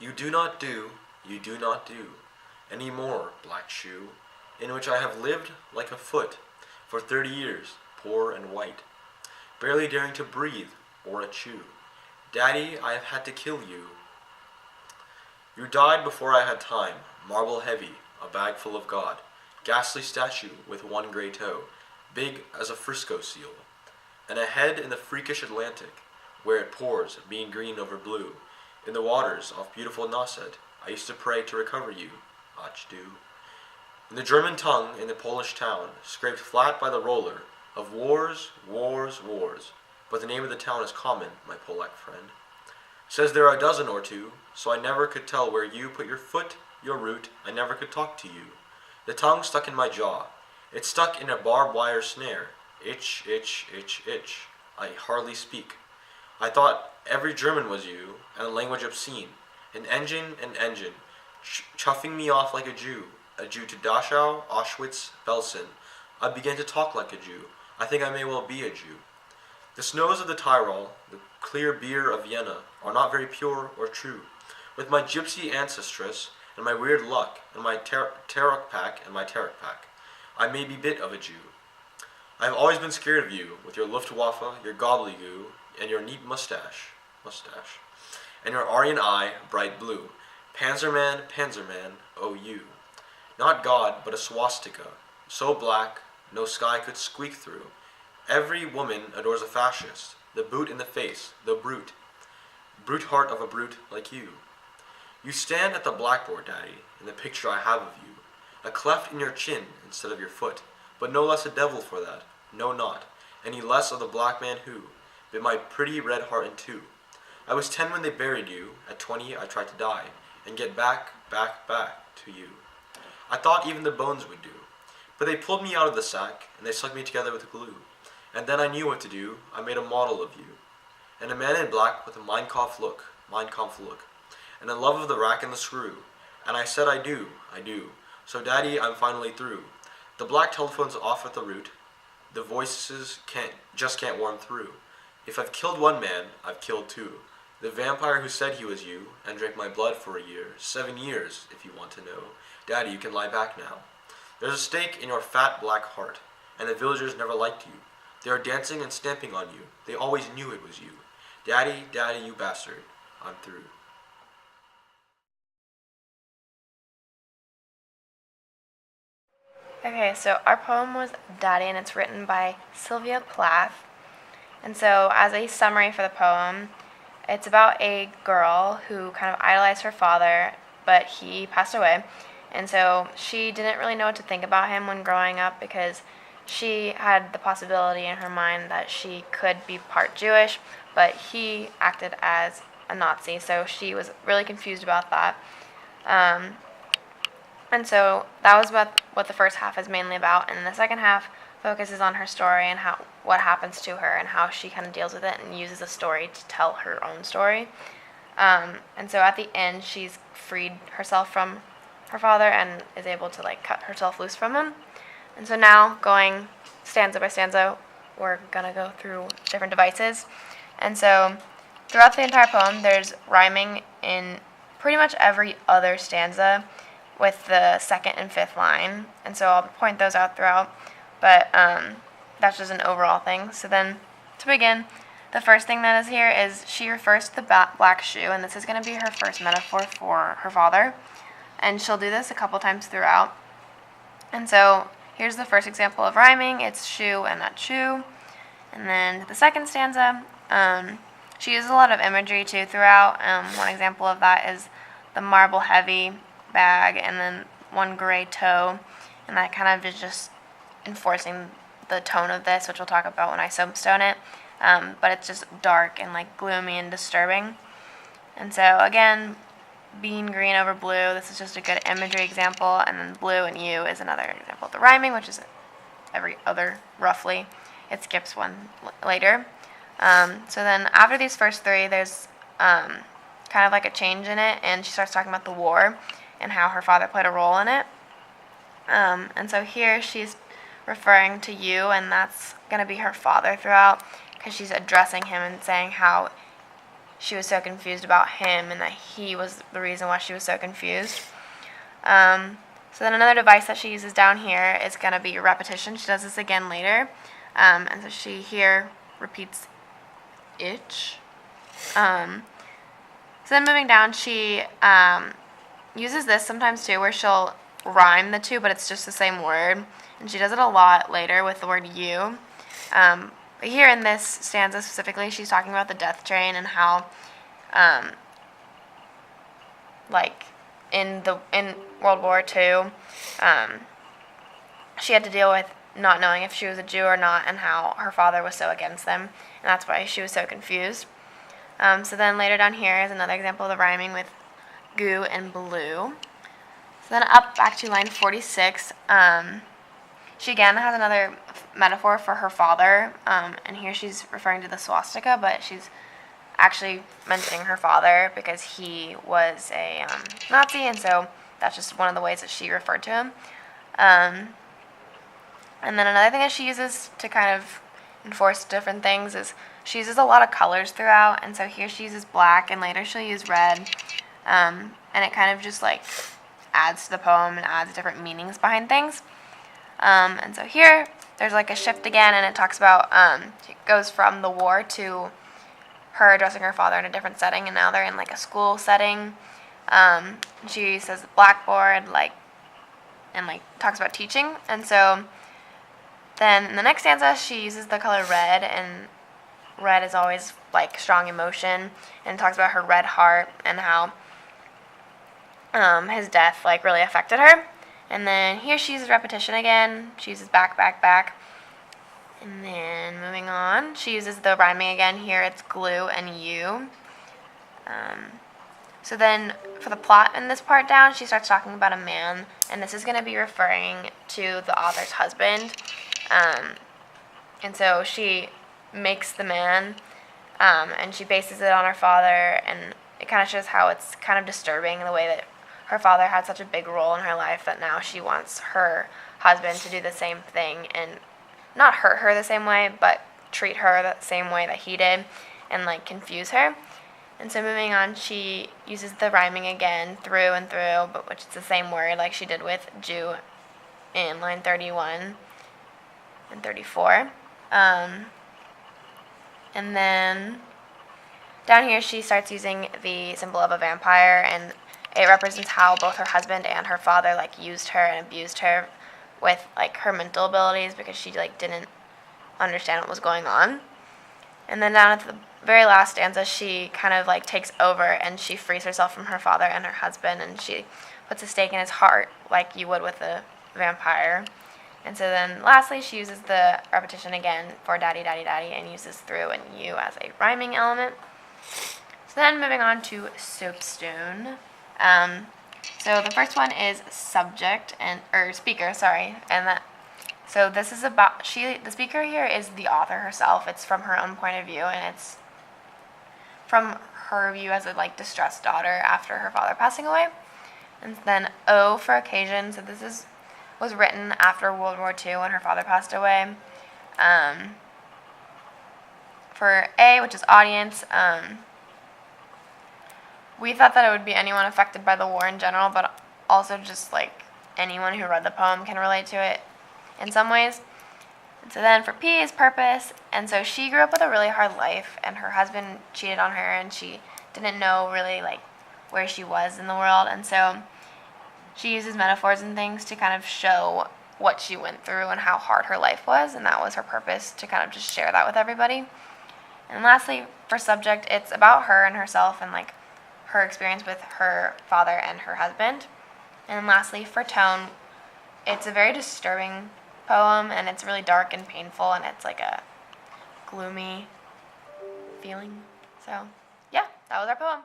You do not do, any more, black shoe, in which I have lived like a foot for 30 years, poor and white, barely daring to breathe or a chew. Daddy, I have had to kill you. You died before I had time, marble heavy, a bag full of God, ghastly statue with one gray toe, big as a Frisco seal, and a head in the freakish Atlantic, where it pours, being green over blue, in the waters off beautiful Nauset. I used to pray to recover you, ach do. In the German tongue, in the Polish town, scraped flat by the roller, of wars, wars, wars, but the name of the town is common, my Polack friend. Says there are a dozen or two, so I never could tell where you put your foot, your root, I never could talk to you. The tongue stuck in my jaw. It stuck in a barbed wire snare. Itch, itch, itch, itch. I hardly speak. I thought every German was you, and a language obscene. An engine, chuffing me off like a Jew to Dachau, Auschwitz, Belsen. I began to talk like a Jew. I think I may well be a Jew. The snows of the Tyrol, the clear beer of Vienna, are not very pure or true. With my gypsy ancestress, and my weird luck, and my tarot pack, I may be bit of a Jew. I have always been scared of you, with your Luftwaffe, your gobbledygoo, and your neat mustache, and your Aryan eye, bright blue. Panzerman, oh you. Not God, but a swastika, so black, no sky could squeak through. Every woman adores a fascist, the boot in the face, the brute heart of a brute like you. You stand at the blackboard, Daddy, in the picture I have of you, a cleft in your chin instead of your foot, but no less a devil for that, no not, any less of the black man who bit my pretty red heart in two. I was 10 when they buried you, at 20 I tried to die, and get back to you. I thought even the bones would do, but they pulled me out of the sack, and they stuck me together with glue, and then I knew what to do. I made a model of you, and a man in black with a Mein Kampf look, and a love of the rack and the screw, and I said I do, so Daddy, I'm finally through. The black telephone's off at the root, the voices can't warm through. If I've killed one man, I've killed two. The vampire who said he was you, and drank my blood for a year, 7 years, if you want to know. Daddy, you can lie back now. There's a stake in your fat black heart, and the villagers never liked you. They are dancing and stamping on you. They always knew it was you. Daddy, you bastard. I'm through. Okay, so our poem was Daddy, and it's written by Silvia Plath. And so as a summary for the poem, it's about a girl who kind of idolized her father, but he passed away. And so she didn't really know what to think about him when growing up, because she had the possibility in her mind that she could be part Jewish, but he acted as a Nazi, so she was really confused about that. And so that was what the first half is mainly about, and the second half focuses on her story and what happens to her and how she kind of deals with it and uses a story to tell her own story. And so at the end, she's freed herself from her father and is able to cut herself loose from him. And so now, going stanza by stanza, we're gonna go through different devices. And so throughout the entire poem, there's rhyming in pretty much every other stanza, with the second and fifth line, and so I'll point those out throughout, but that's just an overall thing. So then, to begin, the first thing that is here is she refers to the black shoe, and this is going to be her first metaphor for her father, and she'll do this a couple times throughout. And so here's the first example of rhyming. It's shoe and not shoe. And then the second stanza, she uses a lot of imagery too throughout. One example of that is the marble heavy bag and then one gray toe, and that kind of is just enforcing the tone of this, which we'll talk about when I soapstone it. But it's just dark and gloomy and disturbing. And so again, bean green over blue, this is just a good imagery example, and then blue and you is another example of the rhyming, which is every other roughly. It skips one later. So then after these first three, there's kind of a change in it, and she starts talking about the war and how her father played a role in it. And so here she's referring to you, and that's going to be her father throughout, because she's addressing him and saying how she was so confused about him and that he was the reason why she was so confused. So then another device that she uses down here is going to be repetition. She does this again later. And so she here repeats itch. So then moving down, she uses this sometimes too, where she'll rhyme the two, but it's just the same word. And she does it a lot later with the word you. But here in this stanza specifically, she's talking about the death train and how, like, in World War II, she had to deal with not knowing if she was a Jew or not, and how her father was so against them, and that's why she was so confused. So then later down here is another example of the rhyming with goo and blue. So then up back to line 46, she again has another metaphor for her father, and here she's referring to the swastika, but she's actually mentioning her father because he was a Nazi, and so that's just one of the ways that she referred to him. And then another thing that she uses to kind of enforce different things is she uses a lot of colors throughout, and so here she uses black, and later she'll use red, and it kind of just like adds to the poem and adds different meanings behind things. And so here there's like a shift again, and it talks about it goes from the war to her addressing her father in a different setting, and now they're in like a school setting. She says blackboard, and talks about teaching, and so then in the next stanza she uses the color red, and red is always like strong emotion, and talks about her red heart and how his death like really affected her. And then here she uses repetition again. She uses back, back, back. And then moving on, she uses the rhyming again. Here it's glue and you. So then for the plot in this part down, she starts talking about a man, and this is going to be referring to the author's husband. And so she makes the man, and she bases it on her father, and it kind of shows how it's kind of disturbing the way that her father had such a big role in her life that now she wants her husband to do the same thing and not hurt her the same way, but treat her the same way that he did and like confuse her. And so moving on, she uses the rhyming again through and through, but which is the same word like she did with Jew in line 31 and 34. And then down here she starts using the symbol of a vampire, and it represents how both her husband and her father like used her and abused her with like her mental abilities because she like didn't understand what was going on. And then down at the very last stanza, she kind of like takes over and she frees herself from her father and her husband, and she puts a stake in his heart like you would with a vampire. And so then lastly she uses the repetition again for daddy, daddy, daddy, and uses through and you as a rhyming element. So then moving on to Soapstone. So the first one is subject or speaker, sorry, and that. So this is about the speaker here is the author herself. It's from her own point of view, and it's from her view as a like distressed daughter after her father passing away. And then O for occasion. So this was written after World War II when her father passed away. For A, which is audience. We thought that it would be anyone affected by the war in general, but also just like anyone who read the poem can relate to it in some ways. And so then for P is purpose, and so she grew up with a really hard life, and her husband cheated on her, and she didn't know really like where she was in the world, and so she uses metaphors and things to kind of show what she went through and how hard her life was, and that was her purpose, to kind of just share that with everybody. And lastly, for subject, it's about her and herself and like her experience with her father and her husband. And lastly, for tone, it's a very disturbing poem, and it's really dark and painful, and it's like a gloomy feeling. So, yeah, that was our poem.